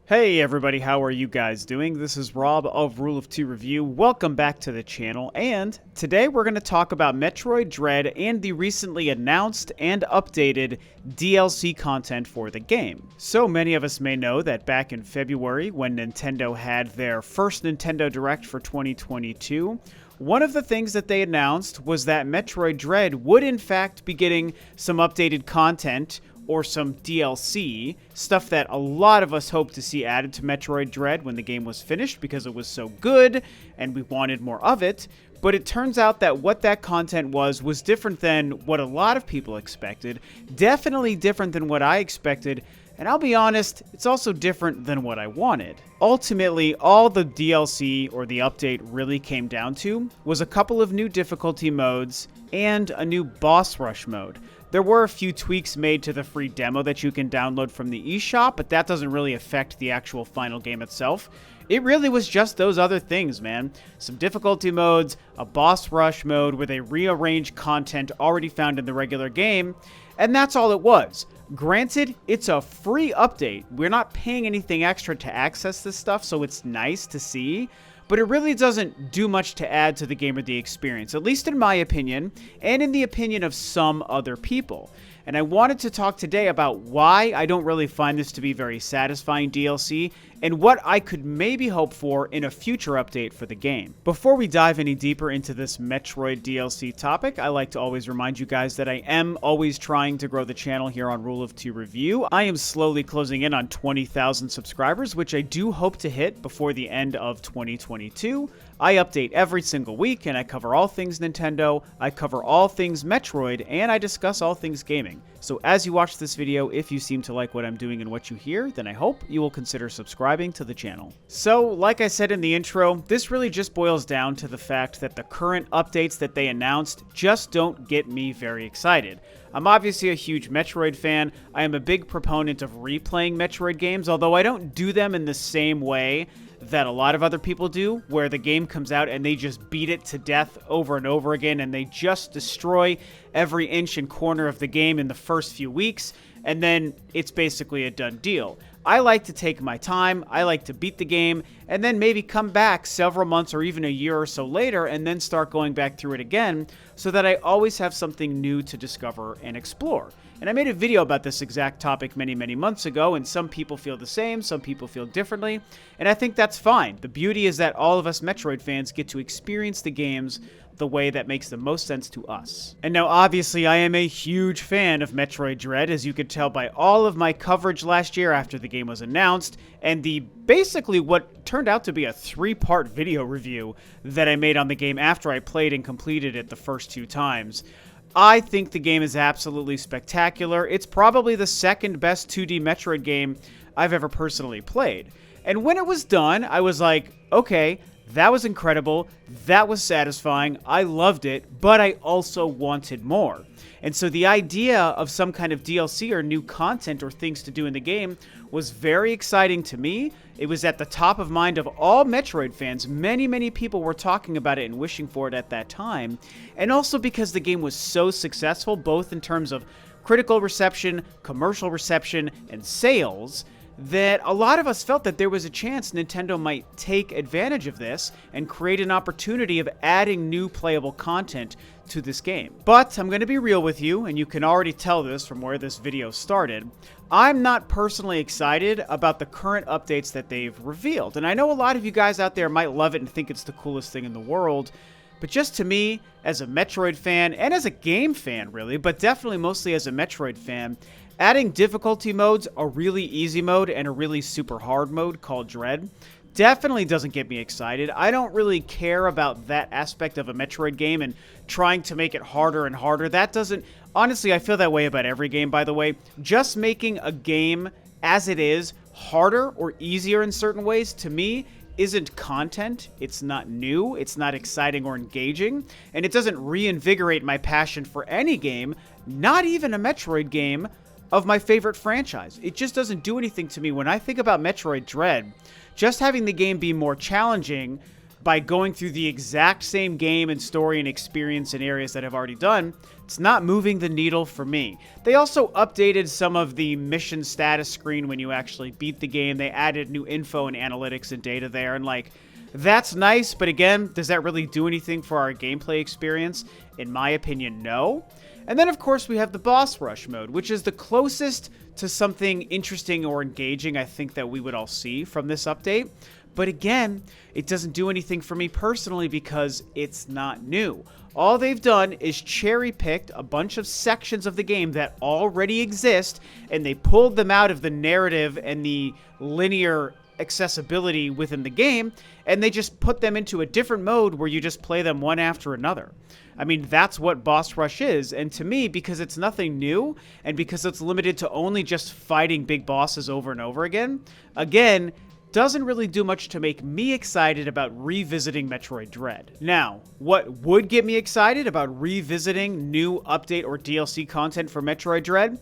Hey everybody, how are you guys doing? This is Rob of Rule of Two Review. Welcome back to the channel, and today we're going to talk about Metroid Dread and the recently announced and updated DLC content for the game. So many of us may know that back in February, when Nintendo had their first Nintendo Direct for 2022, one of the things that they announced was that Metroid Dread would in fact be getting some updated content or some DLC, stuff that a lot of us hoped to see added to Metroid Dread when the game was finished because it was so good and we wanted more of it. But it turns out that what that content was different than what a lot of people expected, definitely different than what I expected, and I'll be honest, it's also different than what I wanted. Ultimately, all the DLC or the update really came down to was a couple of new difficulty modes and a new boss rush mode. There were a few tweaks made to the free demo that you can download from the eShop, but that doesn't really affect the actual final game itself. It really was just those other things, man. Some difficulty modes, a boss rush mode where they rearrange content already found in the regular game, and that's all it was. Granted, it's a free update. We're not paying anything extra to access this stuff, so it's nice to see, but it really doesn't do much to add to the game or the experience, at least in my opinion, and in the opinion of some other people. And I wanted to talk today about why I don't really find this to be very satisfying DLC, and what I could maybe hope for in a future update for the game. Before we dive any deeper into this Metroid DLC topic, I like to always remind you guys that I am always trying to grow the channel here on Rule of Two Review. I am slowly closing in on 20,000 subscribers, which I do hope to hit before the end of 2022. I update every single week, and I cover all things Nintendo, I cover all things Metroid, and I discuss all things gaming. So as you watch this video, if you seem to like what I'm doing and what you hear, then I hope you will consider subscribing to the channel. So, like I said in the intro, this really just boils down to the fact that the current updates that they announced just don't get me very excited. I'm obviously a huge Metroid fan. I am a big proponent of replaying Metroid games, although I don't do them in the same way that a lot of other people do, where the game comes out and they just beat it to death over and over again, and they just destroy every inch and corner of the game in the first few weeks, and then it's basically a done deal. I like to take my time, I like to beat the game, and then maybe come back several months or even a year or so later and then start going back through it again, so that I always have something new to discover and explore. And I made a video about this exact topic many months ago, and some people feel the same, some people feel differently, and I think that's fine. The beauty is that all of us Metroid fans get to experience the games the way that makes the most sense to us. And now obviously I am a huge fan of Metroid Dread, as you could tell by all of my coverage last year after the game was announced, and the basically what turned out to be a 3-part video review that I made on the game after I played and completed it the first 2 times. I think the game is absolutely spectacular. It's probably the second best 2D Metroid game I've ever personally played. And when it was done, I was like, okay, that was incredible, that was satisfying, I loved it, but I also wanted more. And so the idea of some kind of DLC or new content or things to do in the game was very exciting to me. It was at the top of mind of all Metroid fans. Many people were talking about it and wishing for it at that time. And also because the game was so successful, both in terms of critical reception, commercial reception, and sales, that a lot of us felt that there was a chance Nintendo might take advantage of this and create an opportunity of adding new playable content to this game. But I'm going to be real with you, and you can already tell this from where this video started. I'm not personally excited about the current updates that they've revealed. And I know a lot of you guys out there might love it and think it's the coolest thing in the world, but just to me, as a Metroid fan, and as a game fan really, but definitely mostly as a Metroid fan, adding difficulty modes, a really easy mode and a really super hard mode called Dread, definitely doesn't get me excited. I don't really care about that aspect of a Metroid game and trying to make it harder and harder. That doesn't... Honestly, I feel that way about every game, by the way. Just making a game as it is harder or easier in certain ways, to me, isn't content, it's not new, it's not exciting or engaging, and it doesn't reinvigorate my passion for any game, not even a Metroid game, of my favorite franchise. It just doesn't do anything to me. When I think about Metroid Dread, just having the game be more challenging by going through the exact same game and story and experience in areas that I've already done, it's not moving the needle for me. They also updated some of the mission status screen when you actually beat the game. They added new info and analytics and data there, and like, that's nice, but again, does that really do anything for our gameplay experience? In my opinion, no. And then, of course, we have the boss rush mode, which is the closest to something interesting or engaging I think that we would all see from this update. But again, it doesn't do anything for me personally because it's not new. All they've done is cherry-picked a bunch of sections of the game that already exist, and they pulled them out of the narrative and the linear accessibility within the game, and they just put them into a different mode where you just play them one after another. I mean, that's what Boss Rush is, and to me, because it's nothing new, and because it's limited to only just fighting big bosses over and over again, doesn't really do much to make me excited about revisiting Metroid Dread. Now, what would get me excited about revisiting new update or DLC content for Metroid Dread?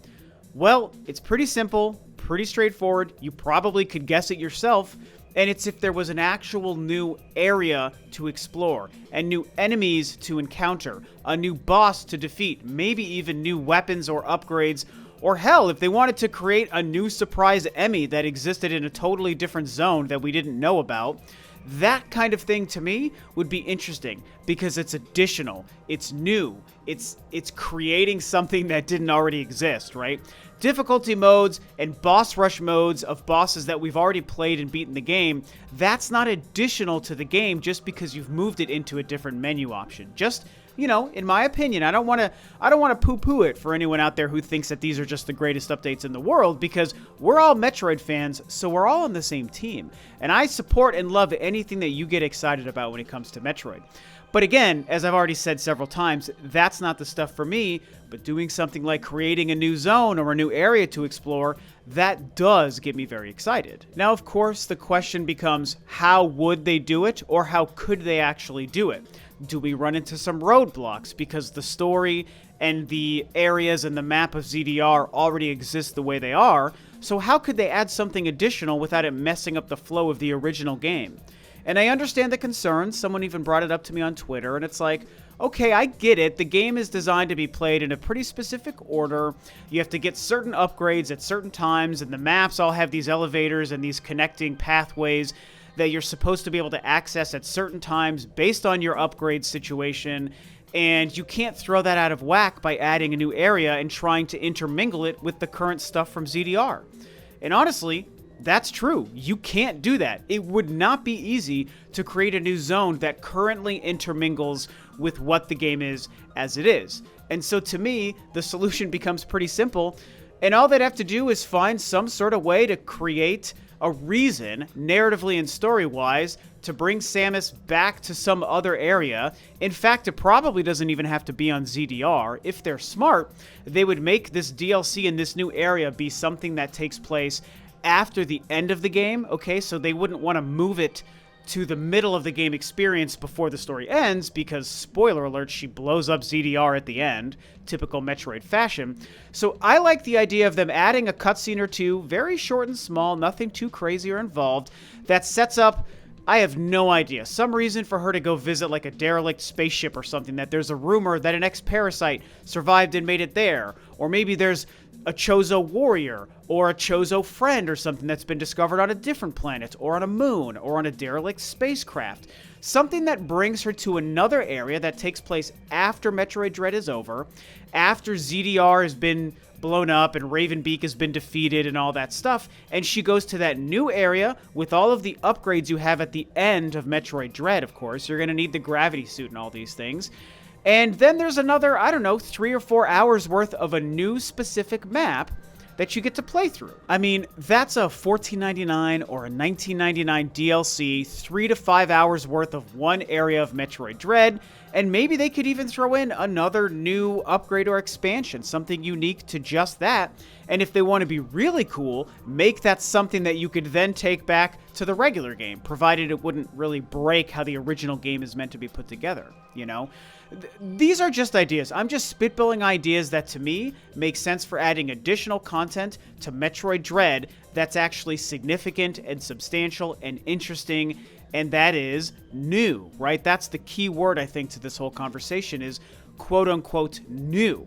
Well, it's pretty simple, pretty straightforward. You probably could guess it yourself, and it's if there was an actual new area to explore, and new enemies to encounter, a new boss to defeat, maybe even new weapons or upgrades, or hell, if they wanted to create a new surprise Emmy that existed in a totally different zone that we didn't know about. That kind of thing to me would be interesting because it's additional, it's new, it's creating something that didn't already exist, right? Difficulty modes and boss rush modes of bosses that we've already played and beaten the game, that's not additional to the game just because you've moved it into a different menu option. Just, you know, in my opinion, I don't want to poo-poo it for anyone out there who thinks that these are just the greatest updates in the world, because we're all Metroid fans, so we're all on the same team. And I support and love anything that you get excited about when it comes to Metroid. But again, as I've already said several times, that's not the stuff for me, but doing something like creating a new zone or a new area to explore, that does get me very excited. Now, of course, the question becomes, how would they do it, or how could they actually do it? Do we run into some roadblocks because the story and the areas and the map of ZDR already exist the way they are? So how could they add something additional without it messing up the flow of the original game? And I understand the concerns. Someone even brought it up to me on Twitter, and it's like, okay, I get it. The game is designed to be played in a pretty specific order. You have to get certain upgrades at certain times, and the maps all have these elevators and these connecting pathways that you're supposed to be able to access at certain times based on your upgrade situation, and you can't throw that out of whack by adding a new area and trying to intermingle it with the current stuff from ZDR. And honestly, that's true. You can't do that. It would not be easy to create a new zone that currently intermingles with what the game is as it is. And so to me, the solution becomes pretty simple, and all they'd have to do is find some sort of way to create a reason, narratively and story-wise, to bring Samus back to some other area. In fact, it probably doesn't even have to be on ZDR. If they're smart, they would make this DLC in this new area be something that takes place after the end of the game, okay? So they wouldn't want to move it to the middle of the game experience before the story ends, because, spoiler alert, she blows up ZDR at the end, typical Metroid fashion. So I like the idea of them adding a cutscene or two, very short and small, nothing too crazy or involved, that sets up, I have no idea, some reason for her to go visit like a derelict spaceship or something, that there's a rumor that an ex-parasite survived and made it there, or maybe there's a Chozo warrior, or a Chozo friend or something that's been discovered on a different planet, or on a moon, or on a derelict spacecraft. Something that brings her to another area that takes place after Metroid Dread is over, after ZDR has been blown up and Ravenbeak has been defeated and all that stuff, and she goes to that new area with all of the upgrades you have at the end of Metroid Dread, of course. You're going to need the gravity suit and all these things. And then there's another, I don't know, 3 or 4 hours worth of a new specific map that you get to play through. I mean, that's a $14.99 or a $19.99 DLC, 3 to 5 hours worth of one area of Metroid Dread, and maybe they could even throw in another new upgrade or expansion, something unique to just that. And if they want to be really cool, make that something that you could then take back to the regular game, provided it wouldn't really break how the original game is meant to be put together, you know? These are just ideas. I'm just spitballing ideas that, to me, make sense for adding additional content to Metroid Dread that's actually significant and substantial and interesting, and that is new, right? That's the key word, I think, to this whole conversation is quote-unquote new.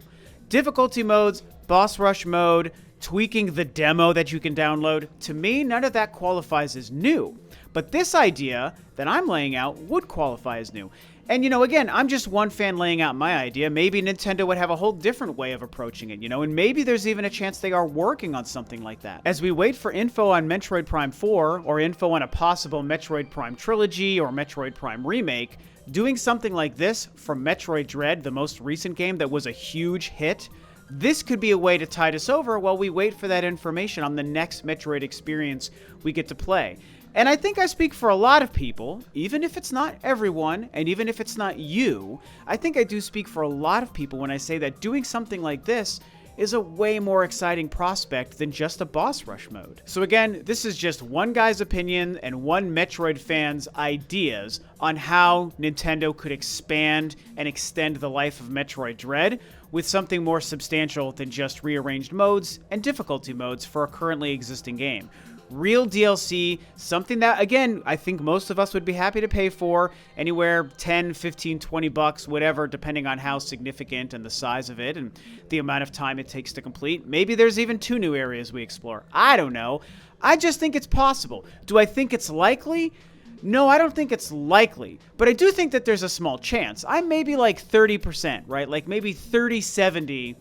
Difficulty modes, boss rush mode, tweaking the demo that you can download, to me, none of that qualifies as new. But this idea that I'm laying out would qualify as new. And, again, I'm just one fan laying out my idea. Maybe Nintendo would have a whole different way of approaching it, and maybe there's even a chance they are working on something like that. As we wait for info on Metroid Prime 4, or info on a possible Metroid Prime trilogy or Metroid Prime remake, doing something like this from Metroid Dread, the most recent game that was a huge hit, this could be a way to tide us over while we wait for that information on the next Metroid experience we get to play. And I think I speak for a lot of people, even if it's not everyone, and even if it's not you, I think I do speak for a lot of people when I say that doing something like this is a way more exciting prospect than just a boss rush mode. So again, this is just one guy's opinion and one Metroid fan's ideas on how Nintendo could expand and extend the life of Metroid Dread with something more substantial than just rearranged modes and difficulty modes for a currently existing game. Real DLC, something that, again, I think most of us would be happy to pay for, anywhere 10, 15, 20 bucks, whatever, depending on how significant and the size of it and the amount of time it takes to complete. Maybe there's even 2 new areas we explore. I don't know. I just think it's possible. Do I think it's likely? No, I don't think it's likely, but I do think that there's a small chance. I'm maybe like 30%, right? Like maybe 30-70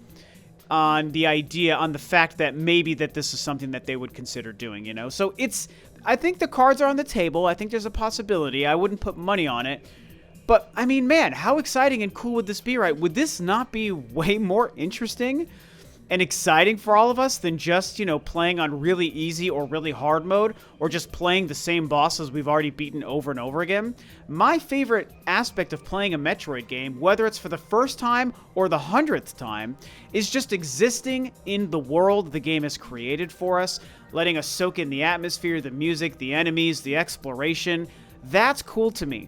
on the idea, on the fact that maybe that this is something that they would consider doing, So I think the cards are on the table. I think there's a possibility. I wouldn't put money on it. But, I mean, man, how exciting and cool would this be, right? Would this not be way more interesting and exciting for all of us than just, playing on really easy or really hard mode, or just playing the same bosses we've already beaten over and over again? My favorite aspect of playing a Metroid game, whether it's for the first time or the 100th time, is just existing in the world the game has created for us, letting us soak in the atmosphere, the music, the enemies, the exploration. That's cool to me.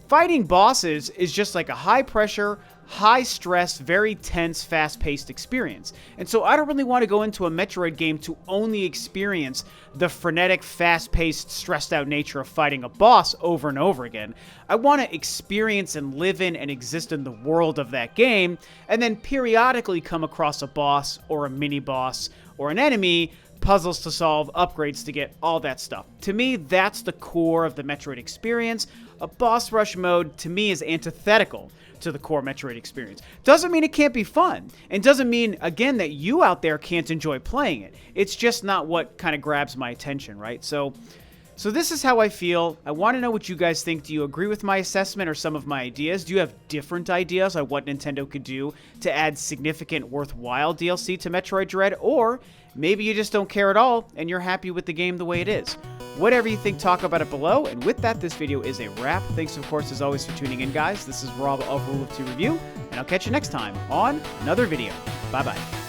Fighting bosses is just like a high-pressure, high-stress, very tense, fast-paced experience. And so I don't really want to go into a Metroid game to only experience the frenetic, fast-paced, stressed-out nature of fighting a boss over and over again. I want to experience and live in and exist in the world of that game, and then periodically come across a boss or a mini-boss or an enemy, puzzles to solve, upgrades to get, all that stuff. To me, that's the core of the Metroid experience. A boss rush mode, to me, is antithetical to the core Metroid experience. Doesn't mean it can't be fun, and doesn't mean, again, that you out there can't enjoy playing it. It's just not what kind of grabs my attention, right? So this is how I feel. I want to know what you guys think. Do you agree with my assessment or some of my ideas? Do you have different ideas on what Nintendo could do to add significant, worthwhile DLC to Metroid Dread? Or maybe you just don't care at all and you're happy with the game the way it is. Whatever you think, talk about it below. And with that, this video is a wrap. Thanks, of course, as always, for tuning in, guys. This is Rob of Rule of 2 Review, and I'll catch you next time on another video. Bye-bye.